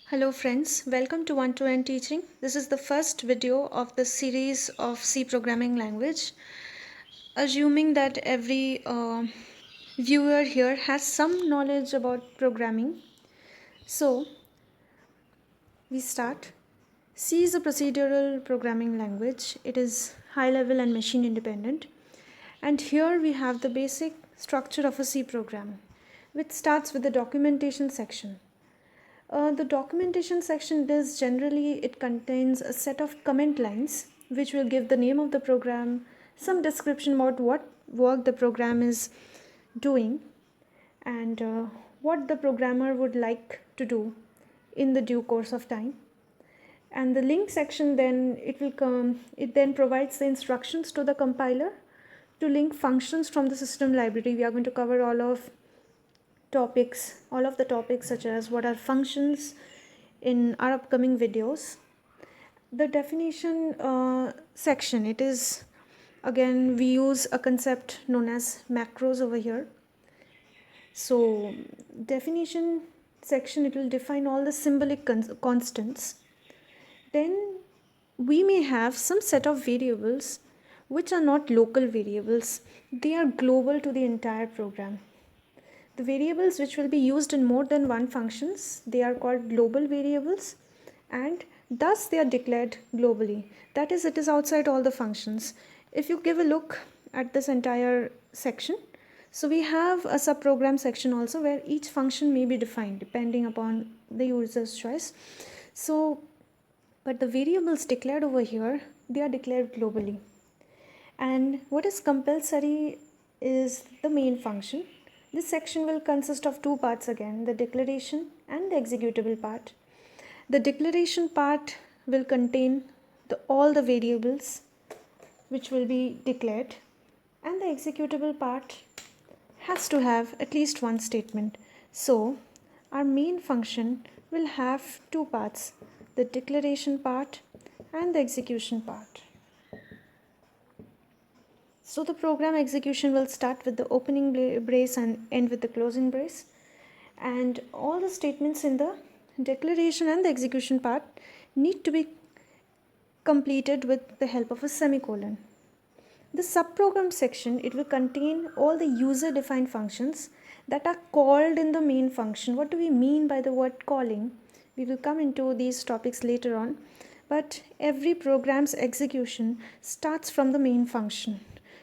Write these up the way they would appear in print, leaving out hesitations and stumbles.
Hello friends, welcome to One-to-One Teaching. This is the first video of the series of C programming language. Assuming that every viewer here has some knowledge about programming. So, we start. C is a procedural programming language. It is high level and machine independent. And here we have the basic structure of a C program, which starts with the documentation section. The documentation section is generally, it contains a set of comment lines which will give the name of the program, some description about what work the program is doing, and what the programmer would like to do in the due course of time. And the link section then it then provides the instructions to the compiler to link functions from the system library. We are going to cover all of the topics such as what are functions in our upcoming videos. The definition section, it is again we use a concept known as macros over here. So definition section, it will define all the symbolic constants. Then we may have some set of variables which are not local variables, they are global to the entire program. The variables which will be used in more than one functions, they are called global variables, and thus they are declared globally. That is, it is outside all the functions. If you give a look at this entire section, so we have a subprogram section also where each function may be defined depending upon the user's choice. So, but the variables declared over here, they are declared globally. And what is compulsory is the main function. This section will consist of two parts again, the declaration and the executable part. The declaration part will contain all the variables which will be declared, and the executable part has to have at least one statement. So our main function will have two parts, the declaration part and the execution part. So the program execution will start with the opening brace and end with the closing brace. And all the statements in the declaration and the execution part need to be completed with the help of a semicolon. The subprogram section, it will contain all the user-defined functions that are called in the main function. What do we mean by the word calling? We will come into these topics later on. But every program's execution starts from the main function.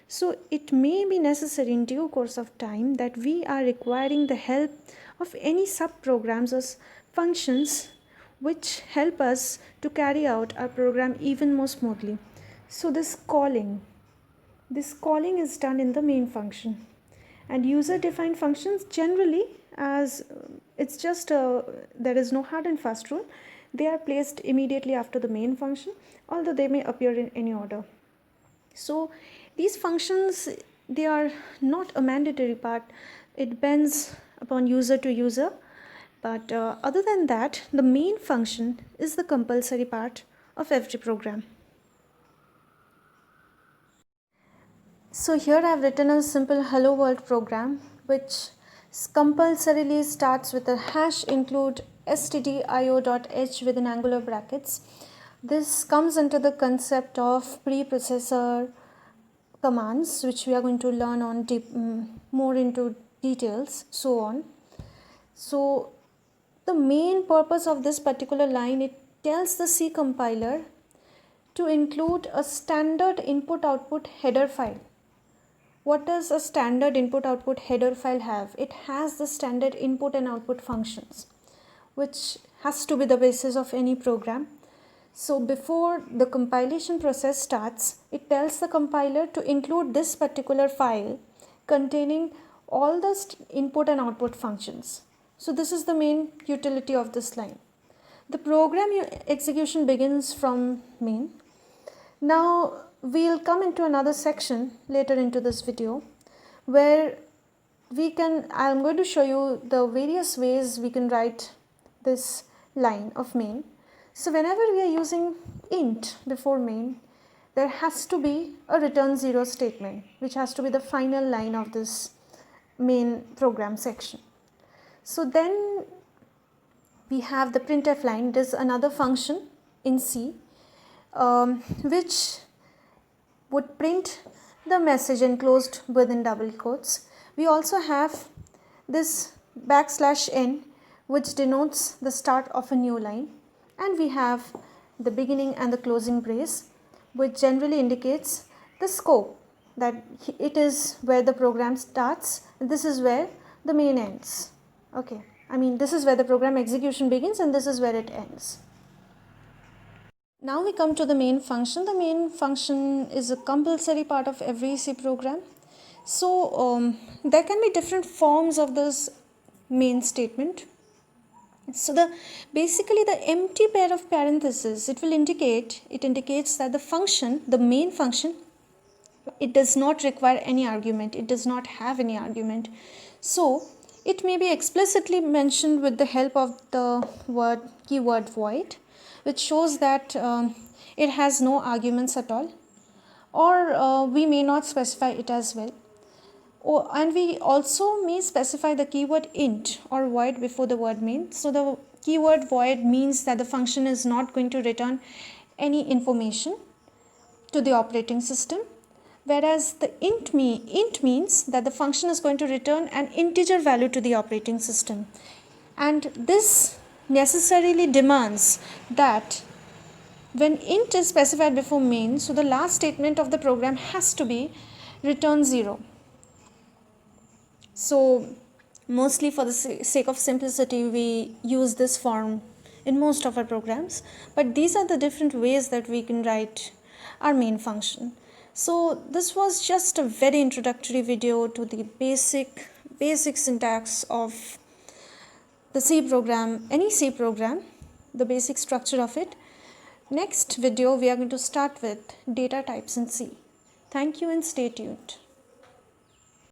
So it may be necessary in due course of time that we are requiring the help of any subprograms or functions which help us to carry out our program even more smoothly. So this calling is done in the main function, and user defined functions generally, as it's just there is no hard and fast rule, they are placed immediately after the main function, although they may appear in any order. So these functions, they are not a mandatory part, it depends upon user to user, but other than that, the main function is the compulsory part of every program. So here I have written a simple hello world program which compulsorily starts with a hash include stdio.h within angular brackets. This comes under the concept of preprocessor commands, which we are going to learn on more into details, so on. So the main purpose of this particular line, it tells the C compiler to include a standard input output header file. What does a standard input output header file have? It has the standard input and output functions, which has to be the basis of any program. So before the compilation process starts, it tells the compiler to include this particular file containing all the input and output functions. So this is the main utility of this line. The program execution begins from main. Now we'll come into another section later into this video where I'm going to show you the various ways we can write this line of main. So whenever we are using int before main, there has to be a return 0 statement, which has to be the final line of this main program section. So then we have the printf line. It is another function in C which would print the message enclosed within double quotes. We also have this \n which denotes the start of a new line, and we have the beginning and the closing brace which generally indicates the scope, that it is where the program starts and this is where the main ends. Okay, I mean this is where the program execution begins and this is where it ends. Now we come to the main function. The main function is a compulsory part of every C program. So there can be different forms of this main statement. So basically the empty pair of parentheses, it indicates that the function, the main function, it does not require any argument. It does not have any argument. So it may be explicitly mentioned with the help of the keyword void, which shows that it has no arguments at all, or we may not specify it as well. And we also may specify the keyword int or void before the word main. So the keyword void means that the function is not going to return any information to the operating system, whereas the int means that the function is going to return an integer value to the operating system. And this necessarily demands that when int is specified before main, so the last statement of the program has to be return 0. So mostly for the sake of simplicity, we use this form in most of our programs, but these are the different ways that we can write our main function. So this was just a very introductory video to the basic syntax of the C program, any C program, the basic structure of it. Next video we are going to start with data types in C. Thank you and stay tuned.